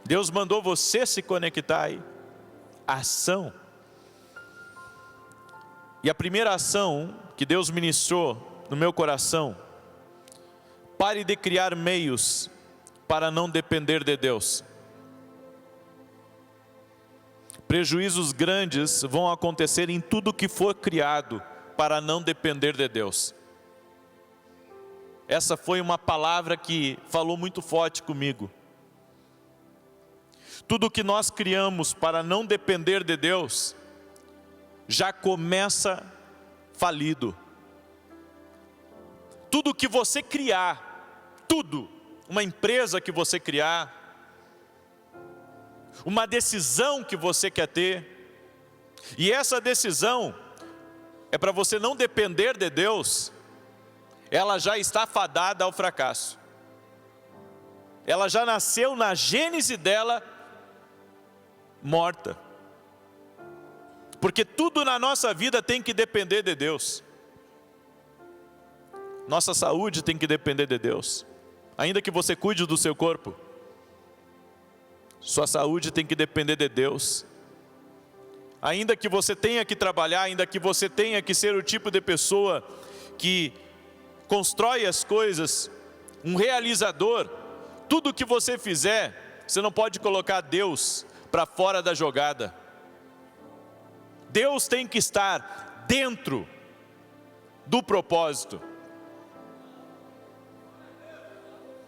Deus mandou você se conectar aí. Ação. E a primeira ação que Deus ministrou no meu coração: pare de criar meios para não depender de Deus. Prejuízos grandes vão acontecer em tudo que for criado para não depender de Deus. Essa foi uma palavra que falou muito forte comigo. Tudo que nós criamos para não depender de Deus, já começa falido. Tudo que você criar, tudo, uma empresa que você criar, uma decisão que você quer ter, e essa decisão é para você não depender de Deus, ela já está fadada ao fracasso. Ela já nasceu na gênese dela morta. Porque tudo na nossa vida tem que depender de Deus. Nossa saúde tem que depender de Deus. Ainda que você cuide do seu corpo, sua saúde tem que depender de Deus. Ainda que você tenha que trabalhar, ainda que você tenha que ser o tipo de pessoa que constrói as coisas, um realizador, tudo que você fizer, você não pode colocar Deus para fora da jogada. Deus tem que estar dentro do propósito.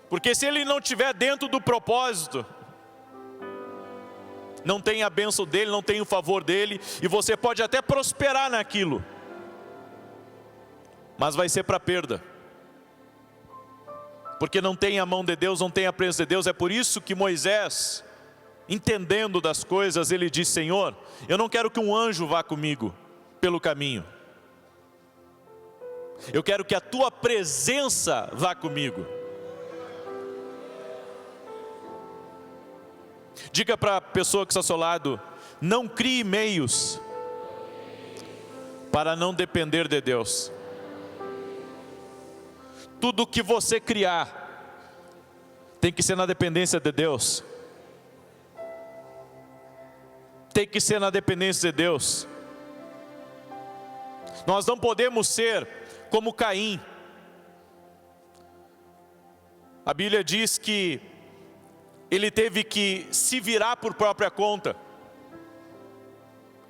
Porque se Ele não estiver dentro do propósito, não tem a bênção dEle, não tem o favor dEle, e você pode até prosperar naquilo, mas vai ser para perda. Porque não tem a mão de Deus, não tem a presença de Deus. É por isso que Moisés, entendendo das coisas, ele diz: Senhor, eu não quero que um anjo vá comigo pelo caminho. Eu quero que a Tua presença vá comigo. Diga para a pessoa que está ao seu lado: não crie meios para não depender de Deus. Tudo que você criar tem que ser na dependência de Deus. Tem que ser na dependência de Deus. Nós não podemos ser como Caim. A Bíblia diz que ele teve que se virar por própria conta.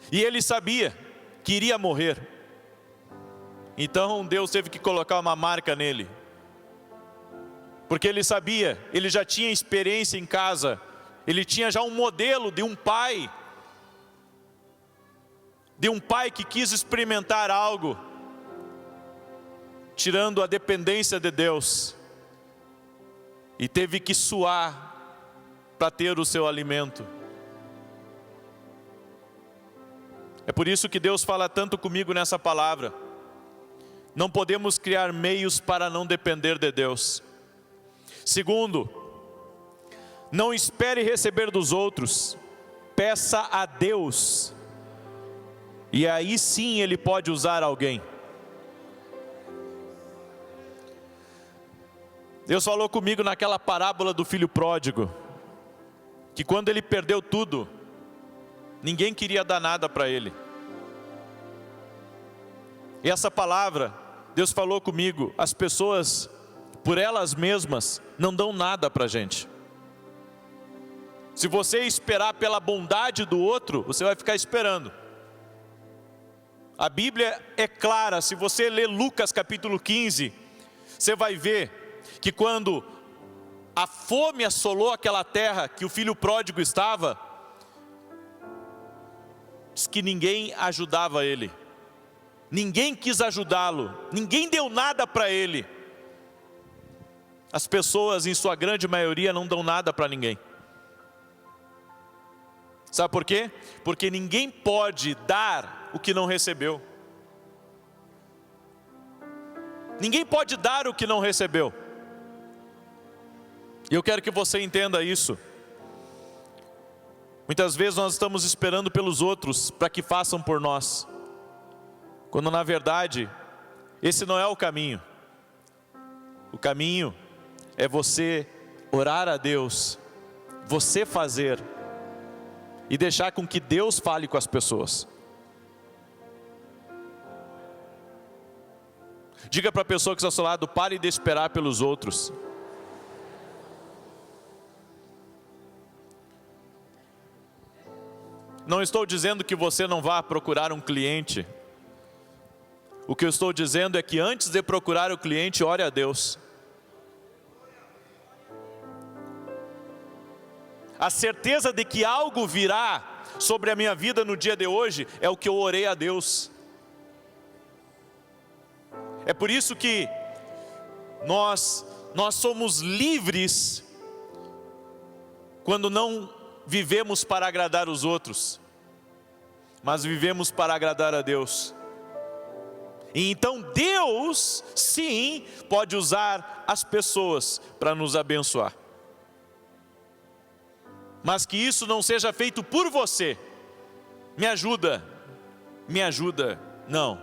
E ele sabia que iria morrer. Então Deus teve que colocar uma marca nele. Porque ele sabia, ele já tinha experiência em casa. Ele tinha já um modelo de um pai. De um pai que quis experimentar algo, tirando a dependência de Deus. E teve que suar para ter o seu alimento. É por isso que Deus fala tanto comigo nessa palavra. Não podemos criar meios para não depender de Deus. Segundo, não espere receber dos outros, peça a Deus, e aí sim Ele pode usar alguém. Deus falou comigo naquela parábola do filho pródigo, que quando ele perdeu tudo, ninguém queria dar nada para ele. E essa palavra, Deus falou comigo: as pessoas, por elas mesmas, não dão nada para a gente. Se você esperar pela bondade do outro, você vai ficar esperando. A Bíblia é clara. Se você ler Lucas capítulo 15, você vai ver que quando a fome assolou aquela terra que o filho pródigo estava, diz que ninguém ajudava ele, ninguém quis ajudá-lo, ninguém deu nada para ele. As pessoas, em sua grande maioria, não dão nada para ninguém. Sabe por quê? Porque ninguém pode dar o que não recebeu. Ninguém pode dar o que não recebeu. E eu quero que você entenda isso. Muitas vezes nós estamos esperando pelos outros para que façam por nós, quando na verdade esse não é o caminho. O caminho é você orar a Deus você fazer e deixar com que Deus fale com as pessoas. Diga para a pessoa que está ao seu lado: pare de esperar pelos outros. Não estou dizendo que você não vá procurar um cliente. O que eu estou dizendo é que antes de procurar o cliente, ore a Deus. A certeza de que algo virá sobre a minha vida no dia de hoje é o que eu orei a Deus. É por isso que nós somos livres quando não vivemos para agradar os outros, mas vivemos para agradar a Deus. E então Deus, sim, pode usar as pessoas para nos abençoar. Mas que isso não seja feito por você. Me ajuda, não.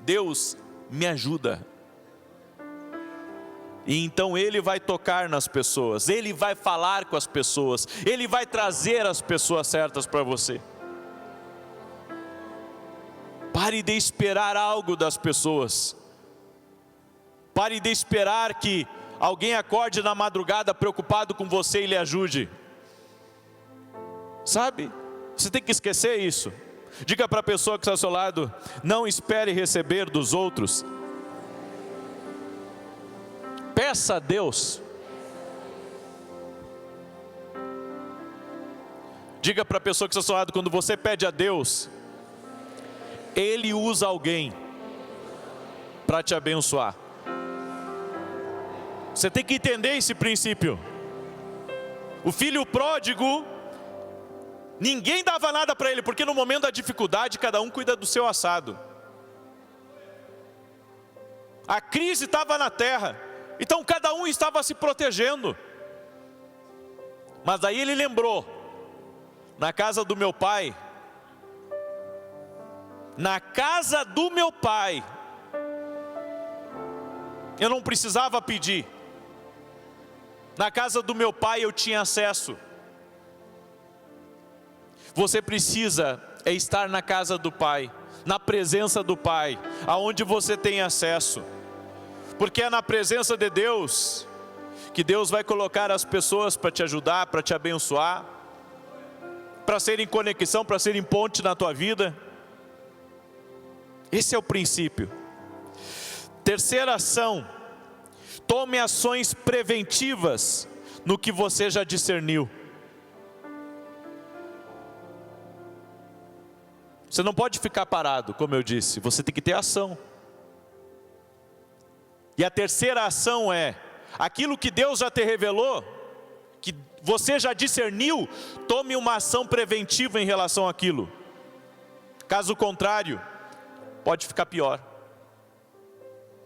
Deus me ajuda. E então Ele vai tocar nas pessoas, Ele vai falar com as pessoas, Ele vai trazer as pessoas certas para você. Pare de esperar algo das pessoas. Pare de esperar que alguém acorde na madrugada preocupado com você e lhe ajude. Sabe? Você tem que esquecer isso. Diga para a pessoa que está ao seu lado: não espere receber dos outros. Peça a Deus. Diga para a pessoa que está ao seu lado: quando você pede a Deus, Ele usa alguém para te abençoar. Você tem que entender esse princípio. O filho pródigo, ninguém dava nada para ele, porque no momento da dificuldade, cada um cuida do seu assado. A crise estava na terra, então cada um estava se protegendo. Mas aí ele lembrou: na casa do meu pai, eu não precisava pedir. Na casa do meu pai eu tinha acesso. Você precisa estar na casa do Pai, na presença do Pai, aonde você tem acesso. Porque é na presença de Deus que Deus vai colocar as pessoas para te ajudar, para te abençoar, para serem conexão, para serem ponte na tua vida. Esse é o princípio. Terceira ação: tome ações preventivas no que você já discerniu. Você não pode ficar parado, como eu disse, você tem que ter ação. E a terceira ação é: aquilo que Deus já te revelou, que você já discerniu, tome uma ação preventiva em relação àquilo. Caso contrário, pode ficar pior.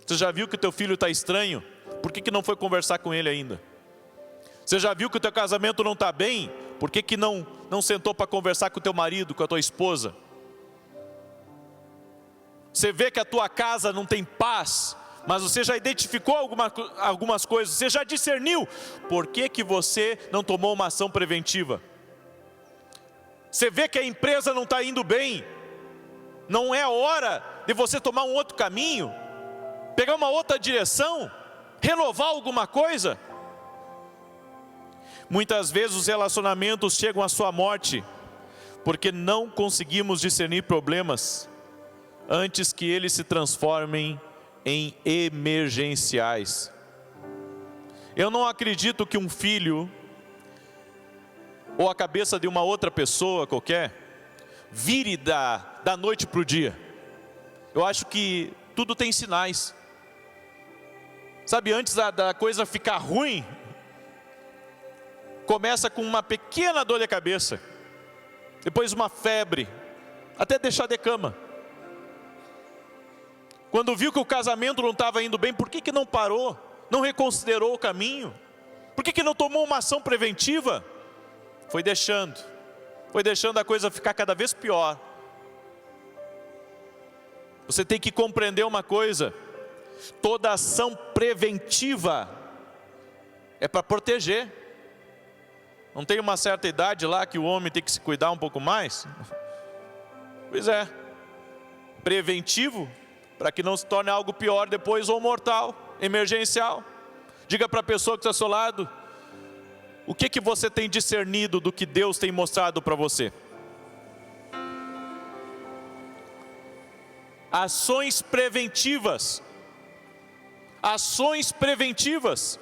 Você já viu que o teu filho está estranho? Por que não foi conversar com ele ainda? Você já viu que o teu casamento não está bem? Por que não sentou para conversar com o teu marido, com a tua esposa? Você vê que a tua casa não tem paz, mas você já identificou algumas coisas, você já discerniu. Por que você não tomou uma ação preventiva? Você vê que a empresa não está indo bem, não é hora de você tomar um outro caminho, pegar uma outra direção, renovar alguma coisa? Muitas vezes os relacionamentos chegam à sua morte, porque não conseguimos discernir problemas antes que eles se transformem em emergenciais. Eu não acredito que um filho, ou a cabeça de uma outra pessoa qualquer, vire da noite para o dia. Eu acho que tudo tem sinais. Sabe, antes da coisa ficar ruim, começa com uma pequena dor de cabeça, depois uma febre, até deixar de cama. Quando viu que o casamento não estava indo bem, por que não parou? Não reconsiderou o caminho? Por que não tomou uma ação preventiva? Foi deixando a coisa ficar cada vez pior. Você tem que compreender uma coisa: toda ação preventiva é para proteger. Não tem uma certa idade lá que o homem tem que se cuidar um pouco mais? Pois é, preventivo, para que não se torne algo pior depois ou mortal, emergencial. Diga para a pessoa que está ao seu lado, o que você tem discernido do que Deus tem mostrado para você? Ações preventivas. Ações preventivas.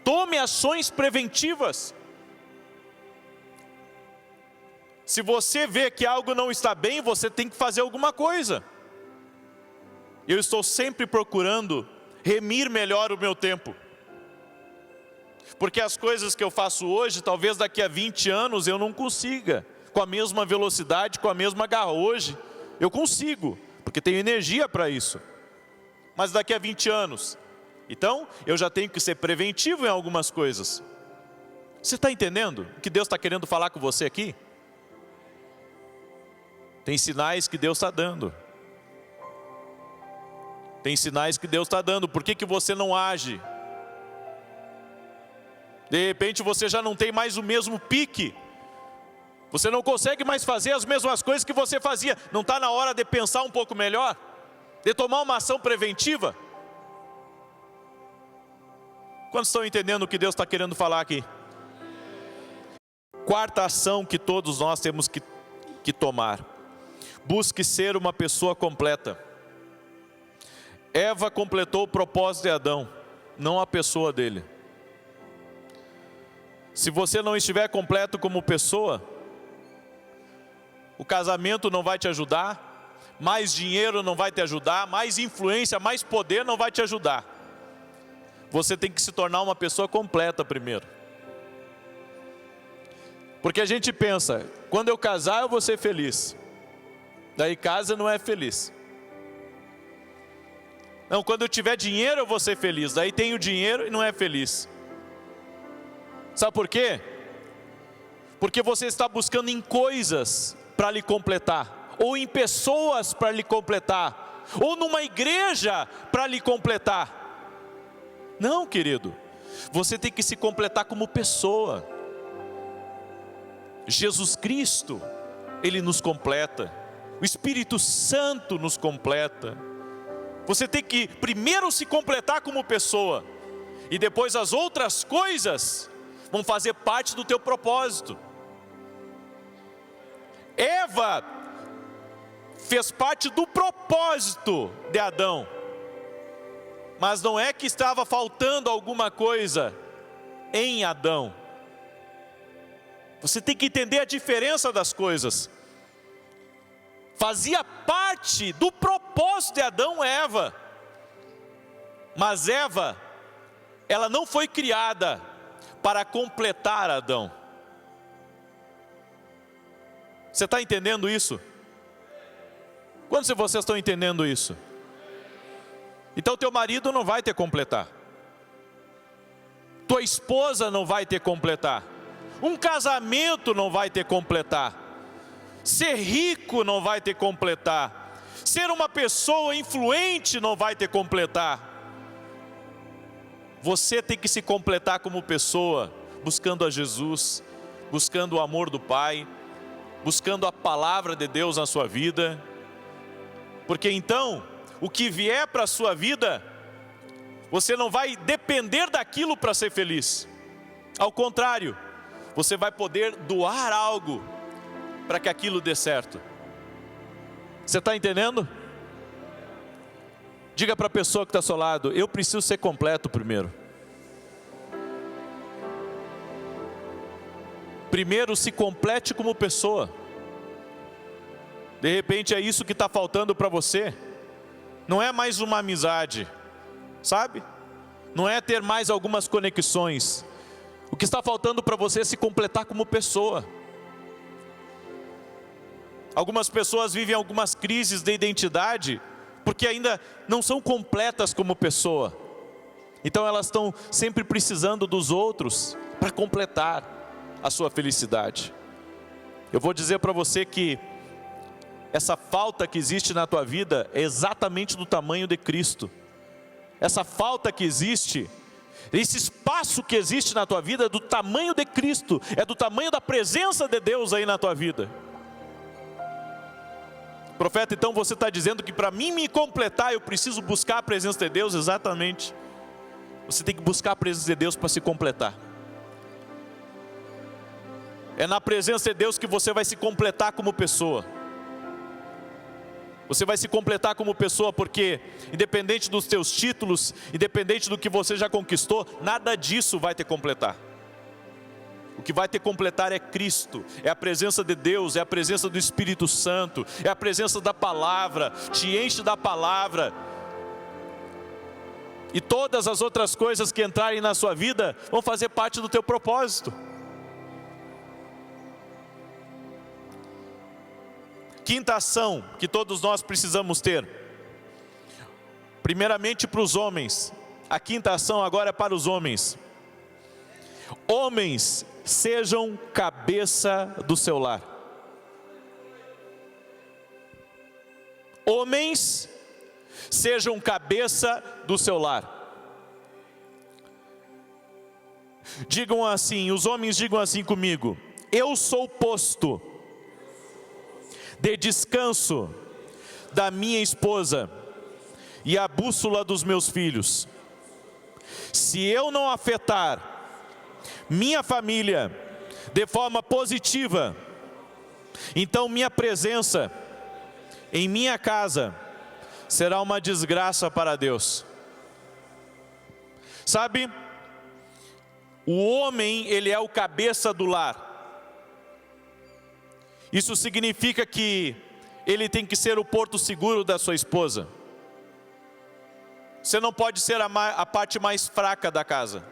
Tome ações preventivas. Se você vê que algo não está bem, você tem que fazer alguma coisa. Eu estou sempre procurando remir melhor o meu tempo. Porque as coisas que eu faço hoje, talvez daqui a 20 anos eu não consiga. Com a mesma velocidade, com a mesma garra. Hoje eu consigo, porque tenho energia para isso. Mas daqui a 20 anos, então eu já tenho que ser preventivo em algumas coisas. Você está entendendo o que Deus está querendo falar com você aqui? Tem sinais que Deus está dando. Tem sinais que Deus está dando. Por que você não age? De repente você já não tem mais o mesmo pique. Você não consegue mais fazer as mesmas coisas que você fazia. Não está na hora de pensar um pouco melhor? De tomar uma ação preventiva? Quantos estão entendendo o que Deus está querendo falar aqui? Quarta ação que todos nós temos que tomar. Busque ser uma pessoa completa. Eva completou o propósito de Adão, não a pessoa dele. Se você não estiver completo como pessoa, o casamento não vai te ajudar, mais dinheiro não vai te ajudar, mais influência, mais poder não vai te ajudar. Você tem que se tornar uma pessoa completa primeiro. Porque a gente pensa, quando eu casar eu vou ser feliz. Daí casa não é feliz. Não, quando eu tiver dinheiro eu vou ser feliz. Daí tenho dinheiro e não é feliz. Sabe por quê? Porque você está buscando em coisas para lhe completar, ou em pessoas para lhe completar, ou numa igreja para lhe completar. Não, querido, você tem que se completar como pessoa. Jesus Cristo, Ele nos completa, o Espírito Santo nos completa. Você tem que primeiro se completar como pessoa, e depois as outras coisas vão fazer parte do teu propósito. Eva fez parte do propósito de Adão, mas não é que estava faltando alguma coisa em Adão. Você tem que entender a diferença das coisas. Fazia parte do propósito de Adão Eva, mas Eva, ela não foi criada para completar Adão. Você está entendendo isso? Quantos de vocês estão entendendo isso? Então teu marido não vai te completar, tua esposa não vai te completar, um casamento não vai te completar, ser rico não vai te completar, ser uma pessoa influente não vai te completar. Você tem que se completar como pessoa, buscando a Jesus, buscando o amor do Pai, buscando a palavra de Deus na sua vida. Porque então, o que vier para a sua vida, você não vai depender daquilo para ser feliz. Ao contrário, você vai poder doar algo para que aquilo dê certo. Você está entendendo? Diga para a pessoa que está ao seu lado, eu preciso ser completo primeiro. Primeiro se complete como pessoa. De repente é isso que está faltando para você. Não é mais uma amizade, sabe? Não é ter mais algumas conexões. O que está faltando para você é se completar como pessoa. Algumas pessoas vivem algumas crises de identidade, porque ainda não são completas como pessoa. Então elas estão sempre precisando dos outros para completar a sua felicidade. Eu vou dizer para você que essa falta que existe na tua vida é exatamente do tamanho de Cristo. Essa falta que existe Esse espaço que existe na tua vida é do tamanho de Cristo, é do tamanho da presença de Deus aí na tua vida. Profeta, então você está dizendo que para mim me completar, eu preciso buscar a presença de Deus? Exatamente. Você tem que buscar a presença de Deus para se completar. É na presença de Deus que você vai se completar como pessoa. Você vai se completar como pessoa, porque independente dos teus títulos, independente do que você já conquistou, nada disso vai te completar. O que vai te completar é Cristo, é a presença de Deus, é a presença do Espírito Santo, é a presença da palavra, te enche da palavra. E todas as outras coisas que entrarem na sua vida vão fazer parte do teu propósito. Quinta ação que todos nós precisamos ter. Primeiramente para os homens. A quinta ação agora é para os homens. Homens, sejam cabeça do seu lar. Homens, sejam cabeça do seu lar. Digam assim, os homens digam assim comigo: eu sou posto de descanso da minha esposa e a bússola dos meus filhos. Se eu não afetar minha família de forma positiva, então minha presença em minha casa será uma desgraça para Deus. Sabe, o homem, ele é o cabeça do lar. Isso significa que ele tem que ser o porto seguro da sua esposa. Você não pode ser a parte mais fraca da casa.